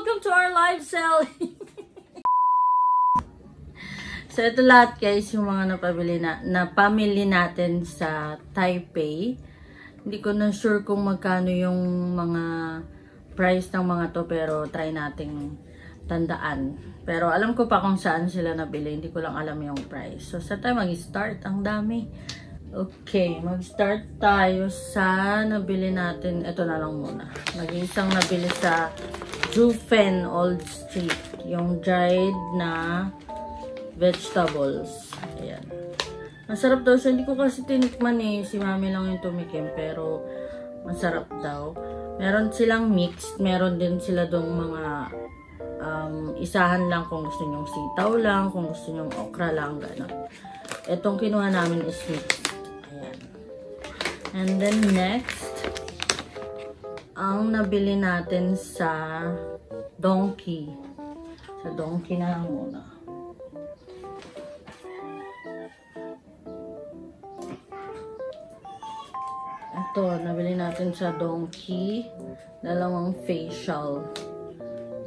welcome to our live sale. So, ito lahat guys, yung mga napamili natin sa Taipei. Hindi ko na sure kung magkano yung mga price ng mga to, pero try nating tandaan. Pero alam ko pa kung saan sila nabili, hindi ko lang alam yung price. So, sa tayo mag-start, ang dami. Okay, mag-start tayo sa nabili natin. Ito na lang muna. Nag-iisang nabili sa Jufen Old Street. Yung dried na vegetables. Ayan. Masarap daw siya. Hindi ko kasi tinikman eh. Si mami lang yung tumikim. Pero masarap daw. Meron silang mixed. Meron din sila dong mga isahan lang kung gusto nyong sitaw lang. Kung gusto nyong okra lang. Gano'n. Itong kinuha namin is mixed. And then next, ang nabili natin sa Donkey. Sa Donkey na lang muna. Ito, nabili natin sa Donkey. Dalawang facial.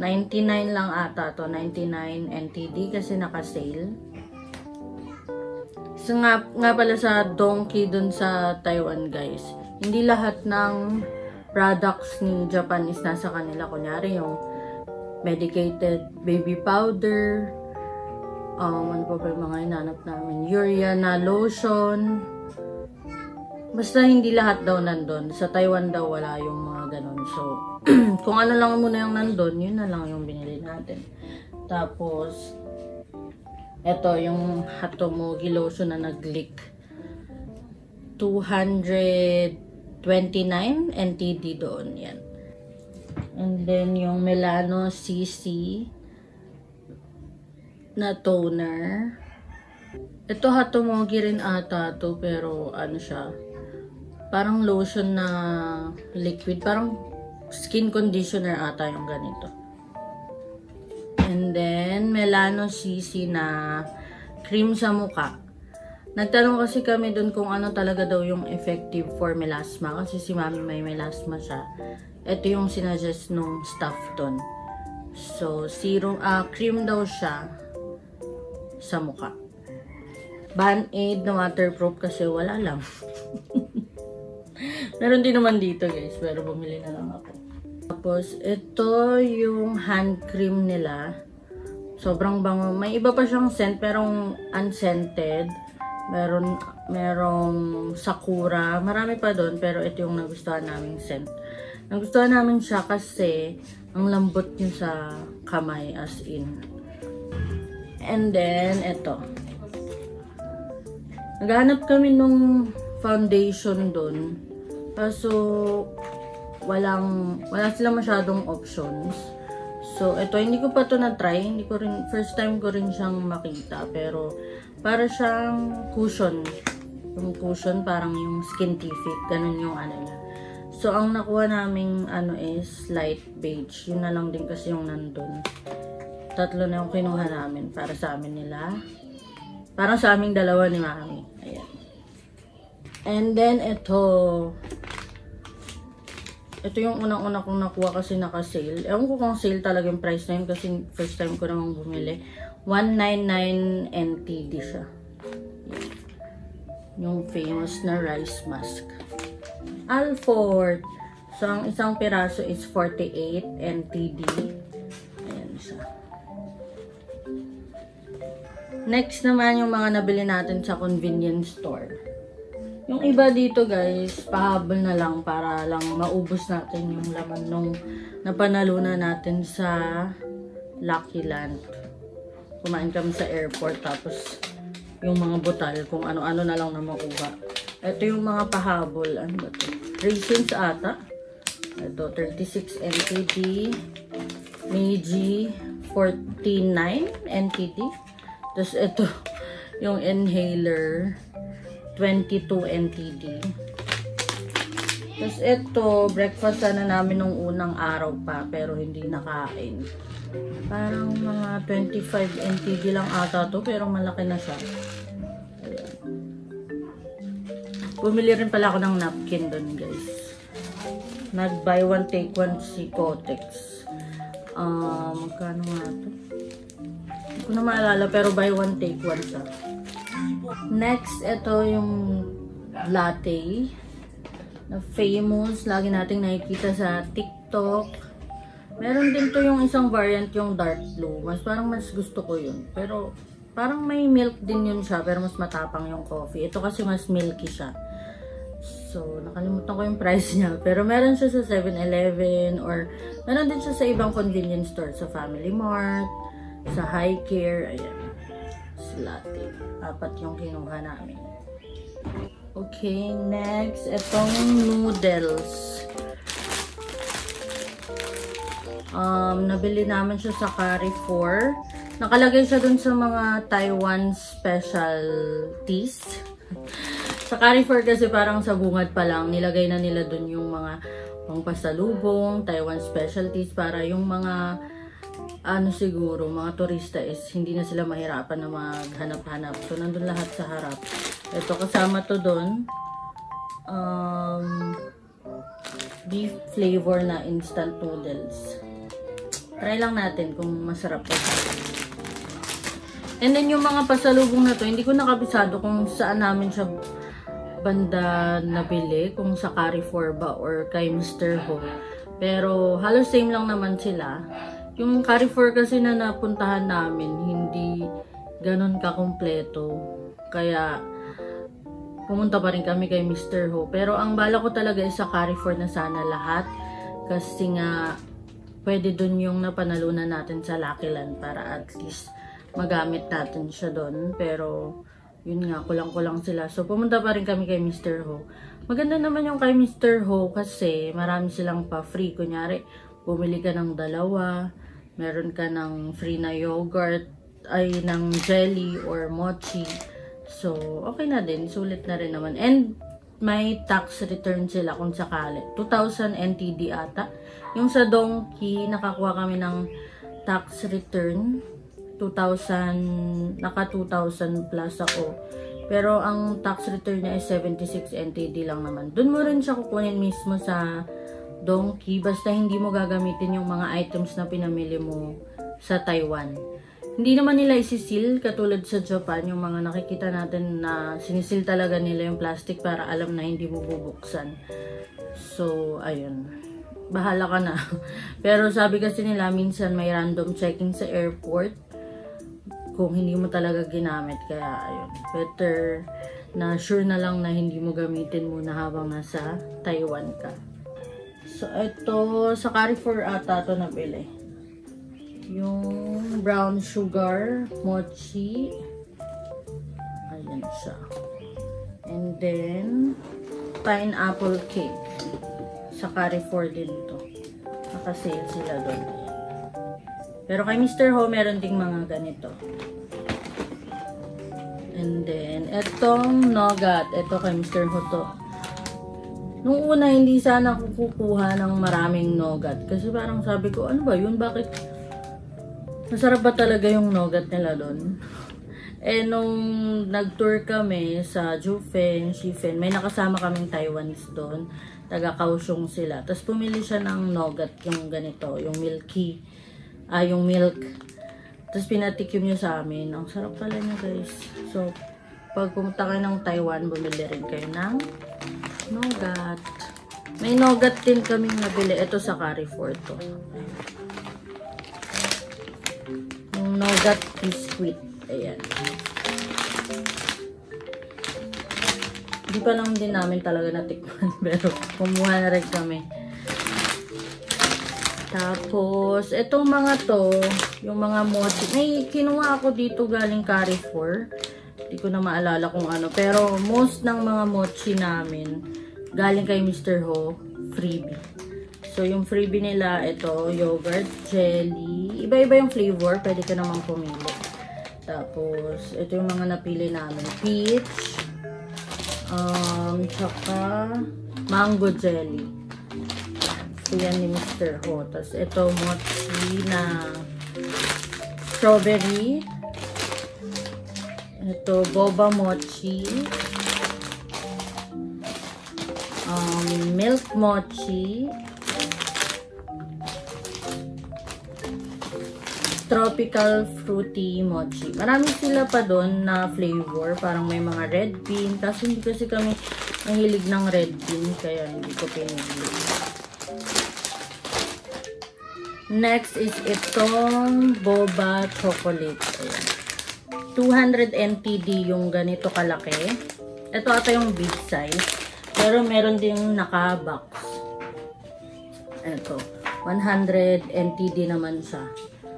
99 lang ata to. 99 NTD kasi naka-sale. So nga pala sa Donkey dun sa Taiwan guys, hindi lahat ng products ni Japan is nasa kanila. Kunyari yung medicated baby powder, ano pa ba yung mga hinanap namin, urea na lotion, basta hindi lahat daw nandun. Sa Taiwan daw wala yung mga ganun. So kung ano lang muna yung nandun, yun na lang yung binili natin. Tapos ito, yung Hatomogi lotion na nag-leak. 229 NTD doon. Yan. And then, yung Melano CC na toner. Ito, Hatomogi rin ata to, pero ano siya, parang lotion na liquid. Parang skin conditioner ata yung ganito. And then, Melano CC na cream sa mukha. Nagtanong kasi kami dun kung ano talaga daw yung effective for melasma. Kasi si mami may melasma siya. Ito yung sinuggest nung staff dun. So, serum, cream daw siya sa mukha. Band-Aid na waterproof kasi wala lang. Meron din naman dito guys, pero bumili na lang ako. Tapos, ito yung hand cream nila. Sobrang bango. May iba pa siyang scent, pero unscented. Merong sakura. Marami pa doon, pero ito yung nagustuhan naming scent. Nagustuhan namin siya kasi ang lambot niya sa kamay, as in. And then, ito. Naghanap kami nung foundation doon. Kaso, wala silang masyadong options. So, ito, hindi ko pa to na-try. First time ko rin siyang makita. Pero, para siyang cushion. Yung cushion, parang yung Skintific. Ganun yung ano niya. So, ang nakuha naming ano is light beige. Yun na lang din kasi yung nandun. Tatlo na yung kinuha namin para sa amin nila. Parang sa aming dalawa ni mami. Ayan. And then, ito yung unang-una kong nakuha kasi naka-sale. Ewan ko kung sale talaga yung price na yun kasi first time ko namang bumili. 199 NTD siya. Yung famous na rice mask. Alford. So, ang isang piraso is 48 NTD. Ayan siya. Next naman yung mga nabili natin sa convenience store. Yung iba dito guys, pahabol na lang para lang maubos natin yung laman nung napanalunan natin sa Lucky Land. Kumain kami sa airport tapos yung mga butal kung ano-ano na lang na makuha. Ito yung mga pahabol. Ano ba ito? Raisins ata. Ito, 36 NTD. Meiji, 49 NTD. Tapos ito, yung inhaler, 22 NTD. Tapos ito, breakfast na namin nung unang araw pa, pero hindi nakain. Parang mga 25 NTD lang ata to, pero malaki na siya. Ayan. Bumili rin pala ako ng napkin doon guys. Nag-buy one take one si Kotex. Magkano nga ito? Hindi ko na maalala, pero buy one, take one siya. Next, ito yung latte na famous. Lagi nating nakikita sa TikTok. Meron din to yung isang variant, yung dark blue. Parang mas gusto ko yun. Pero parang may milk din yun siya, pero mas matapang yung coffee. Ito kasi mas milky siya. So, nakalimutan ko yung price niya. Pero meron siya sa 7-Eleven or meron din siya sa ibang convenience store. Sa Family Mart, sa High Care. Ayan. Latte. 4 yung kinuha namin. Okay, next. Itong noodles. Nabili namin siya sa Carrefour. Nakalagay siya dun sa mga Taiwan specialties. Sa Carrefour kasi parang sa bungad pa lang, nilagay na nila dun yung mga pangpasalubong, Taiwan specialties para yung mga siguro, mga turista is hindi na sila mahirapan na maghanap-hanap. So, nandun lahat sa harap. Ito, kasama to dun. Beef flavor na instant noodles. Try lang natin kung masarap pa. And then, yung mga pasalubong na to, hindi ko nakabisado kung saan namin siya banda nabili. Kung sa Carrefour ba or kay Mr. Ho. Pero, halos same lang naman sila. Yung Carrefour kasi na napuntahan namin, hindi ganun kakumpleto. Kaya, pumunta pa rin kami kay Mr. Ho. Pero ang bala ko talaga is sa Carrefour na sana lahat. Kasi nga, pwede dun yung napanalunan natin sa Lucky Land para at least magamit natin siya dun. Pero, yun nga, kulang-kulang sila. So, pumunta pa rin kami kay Mr. Ho. Maganda naman yung kay Mr. Ho kasi marami silang pa-free. Kunyari, bumili ka ng 2, meron ka ng free na yogurt, ay ng jelly or mochi. So, okay na din. Sulit na rin naman. And, may tax return sila kung sakali. 2,000 NTD ata. Yung sa Donkey, nakakuha kami ng tax return. 2,000, naka 2,000 plus ako. Pero, ang tax return niya is 76 NTD lang naman. Doon mo rin siya kukunin mismo sa Donkey, basta hindi mo gagamitin yung mga items na pinamili mo sa Taiwan. Hindi naman nila isisil, katulad sa Japan, yung mga nakikita natin na sinisil talaga nila yung plastic para alam na hindi mo bubuksan. So, ayun. Bahala ka na. Pero sabi kasi nila, minsan may random checking sa airport kung hindi mo talaga ginamit. Kaya, ayun. Better na sure na lang na hindi mo gamitin muna habang nasa Taiwan ka. So, ito, sa Carrefour ata ito nabili. Yung brown sugar mochi. Ayan siya. And then, pineapple cake. Sa Carrefour din to. Naka-sale sila doon. Pero kay Mr. Ho, meron ding mga ganito. And then, etong nougat. Ito kay Mr. Ho to. Nung una, hindi sana ako kukuha ng maraming nougat. Kasi parang sabi ko, ano ba yun? Bakit? Masarap ba talaga yung nougat nila doon? Eh, nung nag-tour kami sa Jufen, Shifen, may nakasama kaming Taiwanese doon. Taga-Kaohsiung sila. Tapos pumili siya ng nougat, yung ganito, yung milky. Yung milk. Tapos pinatikim niya sa amin. Ang sarap pala niya, guys. So, pag pumunta kayo ng Taiwan, bumili rin kayo ng nougat. May nougat din kaming nabili. Ito sa Carrefour to. Yung nougat biscuit. Ayan. Hindi pa lang din namin talaga natikman. Pero kumuha na rin kami. Tapos, itong mga to, yung mga mochi. May kinuha ako dito galing Carrefour. Hindi ko na maalala kung ano. Pero most ng mga mochi namin galing kay Mr. Ho, freebie. So, yung freebie nila, ito, yogurt, jelly. Iba-iba yung flavor. Pwede ka namang pumili. Tapos, ito yung mga napili namin. Peach. Tsaka mango jelly. So, yan ni Mr. Ho. Tapos, ito, mochi na strawberry. Ito, boba mochi. Milk mochi. tropical fruity mochi. Marami sila pa doon na flavor. Parang may mga red bean. Kasi hindi kasi kami mahilig ng red bean. Kaya hindi ko pinili. Next is itong boba chocolate. Ayan. 200 NTD yung ganito kalaki. Ito ata yung big size. Pero meron ding naka-box. Ito. 100 NTD naman siya.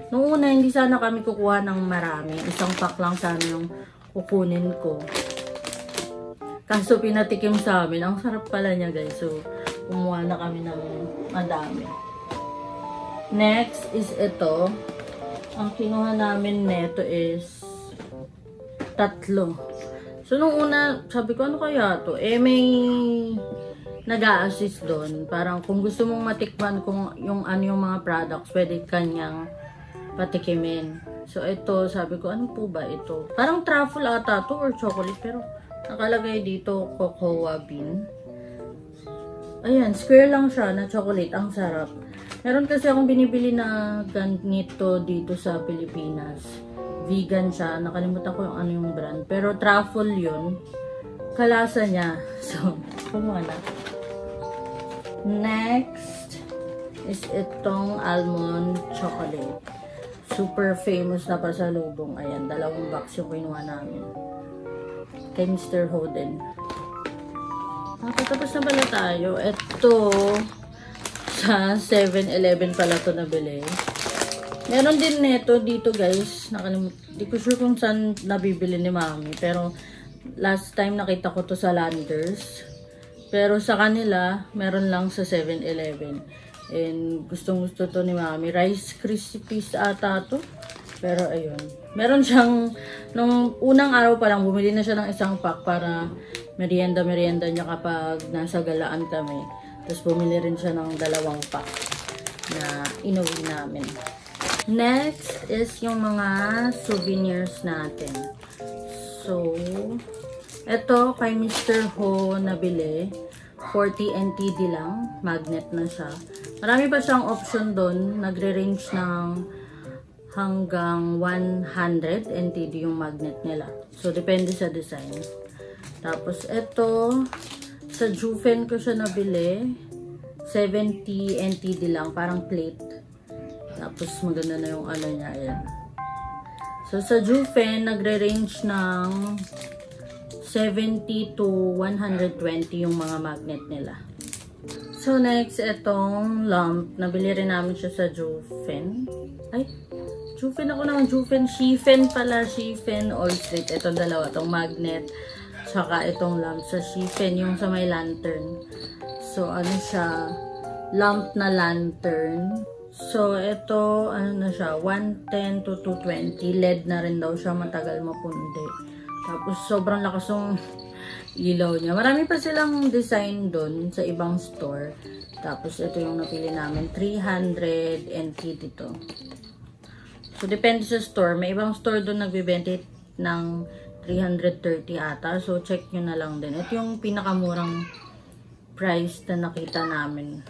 Noong una, hindi sana kami kukuha ng marami. Isang pack lang sana yung kukunin ko. Kaso pinatikim sa amin. Ang sarap pala niya, guys. So, kumuha na kami ng madami. Next is ito. Ang kinuha namin neto is 3. So, nung una, sabi ko, ano kaya to? Eh, may nag-a-assist doon. Parang kung gusto mong matikman kung yung ano yung mga products, pwede kanyang patikimin. So, ito, sabi ko, ano po ba ito? Parang truffle ata to or chocolate, pero nakalagay dito, cocoa bean. Ayan, square lang siya na chocolate. Ang sarap. Meron kasi akong binibili na ganito dito sa Pilipinas. Vegan siya. Nakalimutan ko yung ano yung brand. Pero truffle yun. Kalasa niya. So, kumuha na. Next is itong almond chocolate. Super famous na pasalubong. Ayan, 2 box yung kinuha namin. Kay Mr. Hoden. Nakatapos na pala tayo. Ito, sa 7-Eleven pala ito nabili. Meron din neto dito, guys. Di ko sure kung saan nabibili ni Mami. Pero, last time nakita ko to sa Landers. Pero sa kanila, meron lang sa 7-Eleven. And gustong-gusto to ni Mami. Rice Krispies ata to. Pero ayun. Meron siyang, nung unang araw pa lang, bumili na siya ng isang pack para merienda-merienda niya kapag nasa galaan kami. Tapos bumili rin siya ng 2 pack na inuwi namin. Next is yung mga souvenirs natin. So, ito kay Mr. Ho nabili. 40 NTD lang. Magnet na siya. Marami pa siyang option doon. Nagre-range ng hanggang 100 NTD yung magnet nila. So, depende sa design. Tapos, ito, sa Jufen ko siya nabili. 70 NTD lang. Parang plate. Tapos, maganda na yung ano niya. Ayan. So, sa Jufen, nagre-range ng 70 to 120 yung mga magnet nila. So, next, itong lamp. Nabili rin namin siya sa Jufen. Ay, Jufen ako naman. Jufen. Shifen pala. Shifen All Street. Itong 2. Itong magnet. Tsaka itong lamp sa Shifen. Yung sa may lantern. So, ano siya? Lamp na lantern. So, ito, ano na siya? 110 to 220. LED na rin daw siya. Matagal mapundi. Tapos, sobrang lakas yung ilaw niya. Marami pa silang design doon sa ibang store. Tapos, ito yung napili namin. 300 NT dito. So, depende sa store. May ibang store doon nagbibenta ng 330 ata. So, check nyo na lang din. Ito yung pinakamurang price na nakita namin.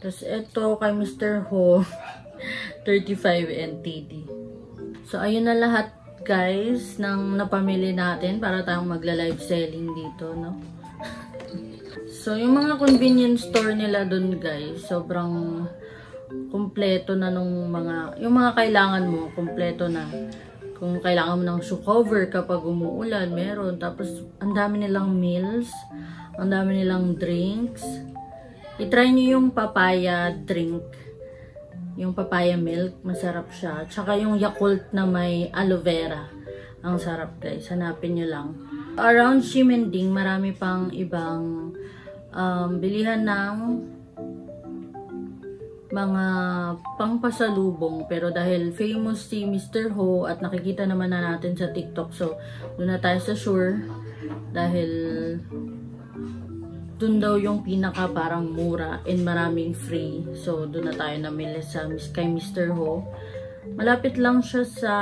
Tapos, ito kay Mr. Ho, 35 NTD. So, ayun na lahat, guys, ng napamili natin para tayong magla-live selling dito, no? So, yung mga convenience store nila dun, guys, sobrang kumpleto na nung mga, yung mga kailangan mo, kumpleto na. Kung kailangan mo ng shoe cover kapag umuulan, meron. Tapos, ang dami nilang meals, ang dami nilang drinks. I-try nyo yung papaya drink. Yung papaya milk, masarap siya. Tsaka yung Yakult na may aloe vera. Ang sarap, guys. Hanapin nyo lang. Around Ximending, marami pang ibang bilihan ng mga pangpasalubong. Pero dahil famous si Mr. Ho at nakikita naman na natin sa TikTok. So, doon na tayo sa Sure. Dahil dun daw yung pinaka parang mura and maraming free. So, dun na tayo namili sa kay Mr. Ho. Malapit lang siya sa,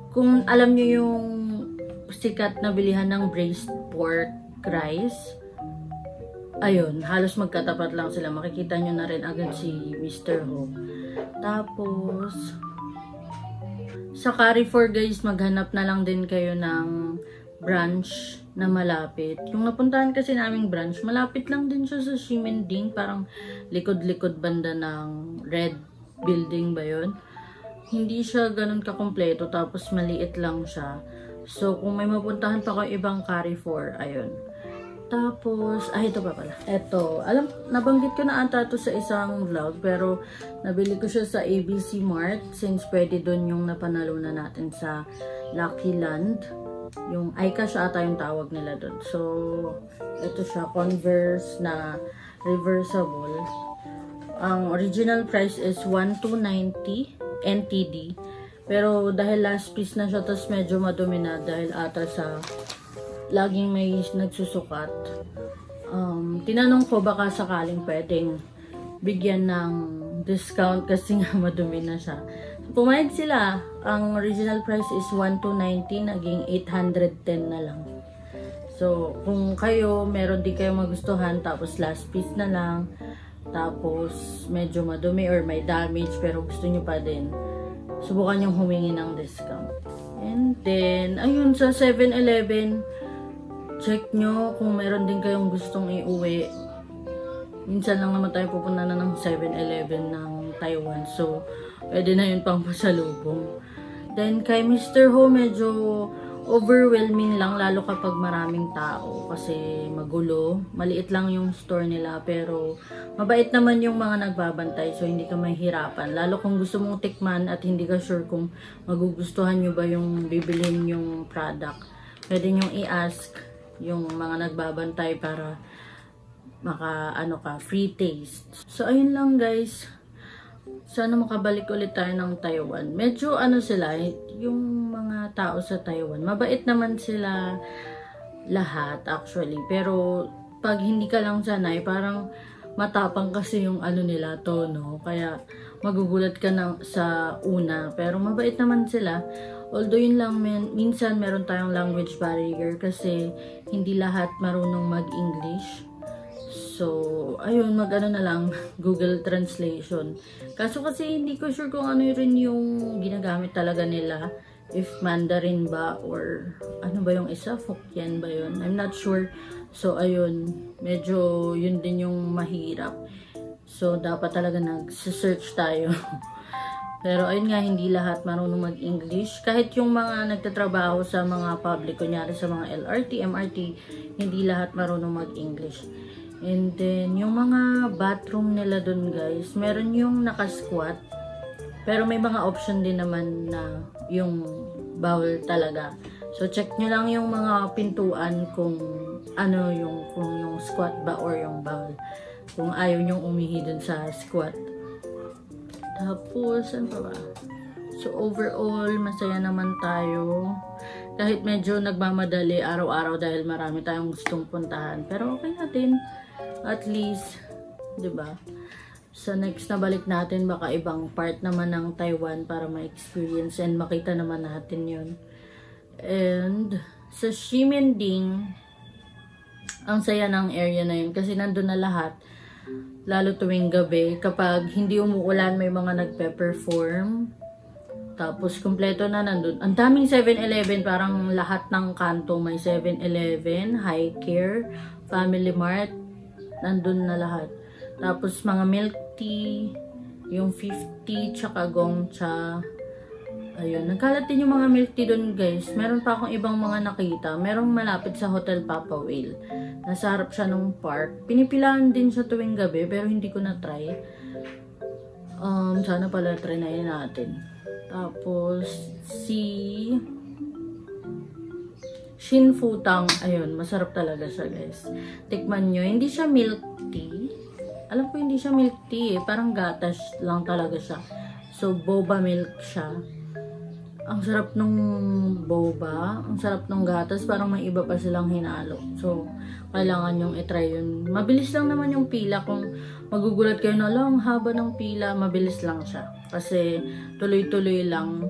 kung alam nyo yung sikat na bilihan ng braised pork rice, ayun, halos magkatapat lang sila. Makikita nyo na rin agad si Mr. Ho. Tapos, sa Carrefour guys, maghanap na lang din kayo ng branch na malapit. Yung napuntahan kasi naming branch, malapit lang din siya sa Ximending. Parang likod-likod banda ng red building ba yun? Hindi siya ganun kakompleto, tapos maliit lang siya. So, kung may mapuntahan pa kayo ibang Carrefour, ayun. Tapos, ito pa pala. Ito, nabanggit ko na ata ito sa isang vlog, pero nabili ko siya sa ABC Mart since pwede doon yung napanalunan natin sa Lucky Land. Yung iCash ata yung tawag nila doon. So, ito siya, Converse na reversible. Ang original price is 1,290 NTD. Pero dahil last piece na siya, tapos medyo madumi na dahil ata sa laging may nagsusukat. Tinanong ko baka sakaling pwedeng bigyan ng discount kasi nga madumi na siya. Pumayag sila. Ang original price is 1,290, naging 810 na lang. So, kung kayo, meron din kayo magustuhan, tapos last piece na lang, tapos medyo madumi or may damage, pero gusto nyo pa din, subukan yung humingi ng discount. And then, ayun, sa 7-Eleven, check nyo kung meron din kayong gustong iuwi. Minsan lang naman tayo pupunta na ng 7-Eleven ng Taiwan. So, pwede na yun pang pasalubong. Then, kay Mr. Ho, medyo overwhelming lang, lalo kapag maraming tao. Kasi magulo. Maliit lang yung store nila. Pero, mabait naman yung mga nagbabantay. So, hindi ka mahihirapan. Lalo kung gusto mong tikman at hindi ka sure kung magugustuhan nyo ba yung bibilin yung product. Pwede nyo i-ask yung mga nagbabantay para free taste. So, ayun lang guys. Sana makabalik ulit tayo ng Taiwan. Medyo sila, yung mga tao sa Taiwan, mabait naman sila lahat actually. Pero, pag hindi ka lang sanay, parang matapang kasi yung nila, tono. Kaya, magugulat ka na sa una. Pero, mabait naman sila. Although yun lang, minsan meron tayong language barrier kasi hindi lahat marunong mag-English. So, ayun, na lang, Google Translation. Kaso kasi hindi ko sure kung ano rin yung ginagamit talaga nila. If Mandarin ba or ano ba yung isa? Hokkien ba yun? I'm not sure. So, ayun, medyo yun din yung mahirap. So, dapat talaga nag-search tayo. Pero ayun nga, hindi lahat marunong mag-English. Kahit yung mga nagtatrabaho sa mga public, kunyari sa mga LRT, MRT, hindi lahat marunong mag-English. And then, yung mga bathroom nila dun guys, meron yung naka-squat. Pero may mga option din naman na yung bawal talaga. So, check nyo lang yung mga pintuan kung kung yung squat ba or yung bawal. Kung ayaw nyong umihi dun sa squat. Tapos, ano pa ba? So, overall, masaya naman tayo. Kahit medyo nagmamadali araw-araw dahil marami tayong gustong puntahan. Pero okay natin. At least, diba? Sa next na balik natin, baka ibang part naman ng Taiwan para ma-experience and makita naman natin yun. And, sa Ximending, ang saya ng area na yun kasi nandun na lahat. Lalo tuwing gabi, kapag hindi umuulan, may mga nagpe-perform. Tapos, kompleto na nandun. Ang daming 7-Eleven, parang lahat ng kanto may 7-Eleven, High Care, Family Mart, nandun na lahat. Tapos, mga milk tea, yung 50, tsaka Gongcha. Ayun, nagkalat din yung mga milk tea dun guys. Meron pa akong ibang mga nakita. Merong malapit sa Hotel Papa Whale. Nasa harap siya ng park. Pinipilahan din siya tuwing gabi, pero hindi ko na-try. Sana pala try na yun natin. Tapos, si Shin Futang. Ayun, masarap talaga siya guys. Tikman nyo. Hindi siya milk tea. Alam ko hindi siya milk tea eh. Parang gatas lang talaga siya. So, boba milk siya. Ang sarap nung boba. Ang sarap nung gatas. Parang may iba pa silang hinalo. So, kailangan yung itry yun. Mabilis lang naman yung pila. Kung magugulat kayo na lang, haba ng pila, mabilis lang siya. Kasi tuloy-tuloy lang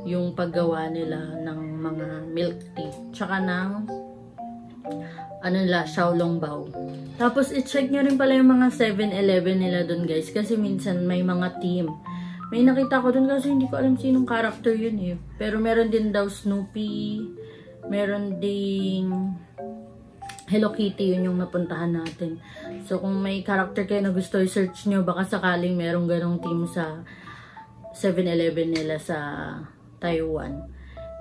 yung paggawa nila ng mga milk tea. Tsaka ng Xiaolongbao. Tapos, i-check nyo rin pala yung mga 7-Eleven nila dun guys. Kasi minsan may mga team. May nakita ko dun kasi hindi ko alam sinong character yun eh. Pero meron din daw Snoopy, meron ding Hello Kitty, yun yung napuntahan natin. So kung may character kayo na gusto i-search nyo, baka sakaling merong ganong team sa 7-Eleven nila sa Taiwan.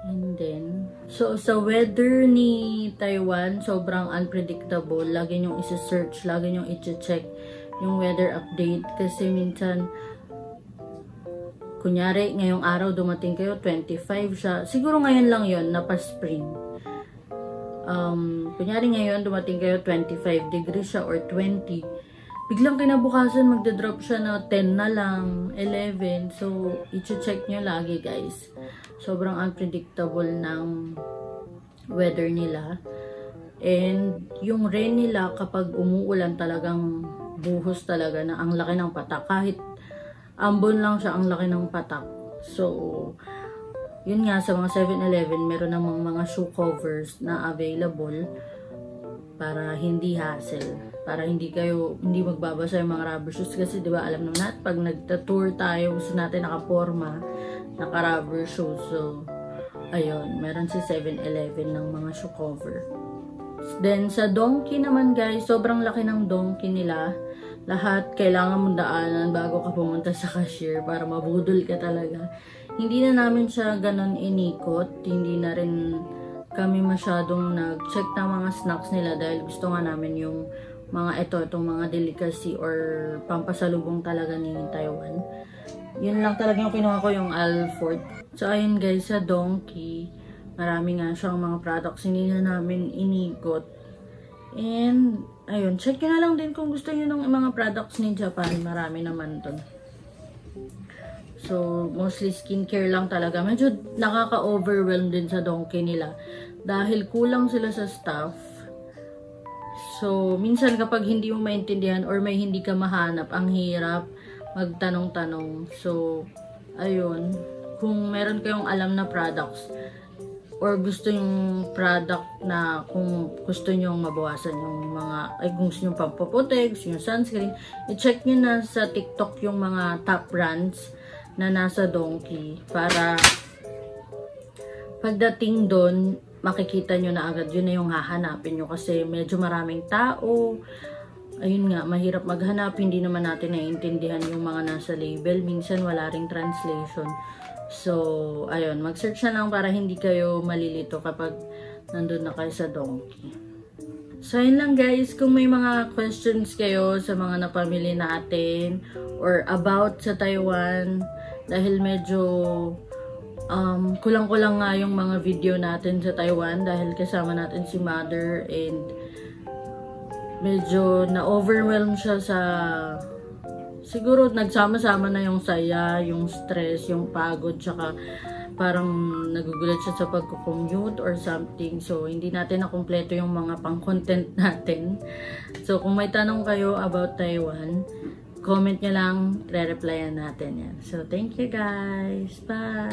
And then, so sa weather ni Taiwan, sobrang unpredictable. Lagi nyong isi-search, lagi nyong i-check yung weather update. Kasi minsan, kunyari, ngayong araw dumating kayo, 25 siya. Siguro ngayon lang yon na pa-spring. Kunyari ngayon dumating kayo, 25 degrees siya or 20. Biglang kinabukasan, magdadrop siya na 10 na lang, 11. So, i-check nyo lagi guys. Sobrang unpredictable ng weather nila. And yung rain nila, kapag umuulan talagang buhos talaga na ang laki ng patak. Kahit ambon lang siya, ang laki ng patak. So, yun nga, sa mga 7-Eleven, meron namang mga shoe covers na available para hindi hassle. Para hindi magbabasa yung mga rubber shoes. Kasi diba alam naman natin, pag nagta-tour tayo, gusto natin nakaporma, naka-rubber shoes. So, ayun, meron si 7-Eleven ng mga shoe cover. Then, sa Donkey naman guys, sobrang laki ng Donkey nila. Lahat kailangan mong daanan bago ka pumunta sa cashier para mabudol ka talaga. Hindi na namin siya ganon inikot. Hindi na rin kami masyadong nag-check ng mga snacks nila dahil gusto nga namin yung mga itong mga delicacy or pampasalubong talaga ni Taiwan. Yun lang talaga yung kinuha ko, yung Alford. So, ayun guys, sa Donkey, marami nga siyang mga products. Hindi na namin inikot. And, ayun, check nyo na lang din kung gusto nyo ng mga products ni Japan. Marami naman dun. So, mostly skincare lang talaga. Medyo nakaka-overwhelm din sa Donkey nila. Dahil kulang sila sa staff. So, minsan kapag hindi mo maintindihan or may hindi ka mahanap, ang hirap magtanong-tanong. So, ayun. Kung meron kayong alam na products or gusto yung product na kung gusto nyo mabawasan yung mga, kung gusto nyo pampaputik, gusto nyo sunscreen, i-check nyo na sa TikTok yung mga top brands na nasa Donkey para pagdating doon, makikita nyo na agad, yun na yung hahanapin nyo kasi medyo maraming tao. Ayun nga, mahirap maghanap, hindi naman natin naiintindihan yung mga nasa label. Minsan wala ring translation. So, ayun, mag-search na lang para hindi kayo malilito kapag nandun na kayo sa Donkey. So, ayun lang guys, kung may mga questions kayo sa mga napamili natin or about sa Taiwan, dahil medyo kulang-kulang nga yung mga video natin sa Taiwan dahil kasama natin si Mother and medyo na-overwhelm siya sa siguro nagsama-sama na yung saya, yung stress, yung pagod, tsaka parang nagugulat siya sa pagko-commute or something. So, hindi natin nakumpleto yung mga pang-content natin. So, kung may tanong kayo about Taiwan, comment nyo lang, re-replyan natin yan. So, thank you guys. Bye!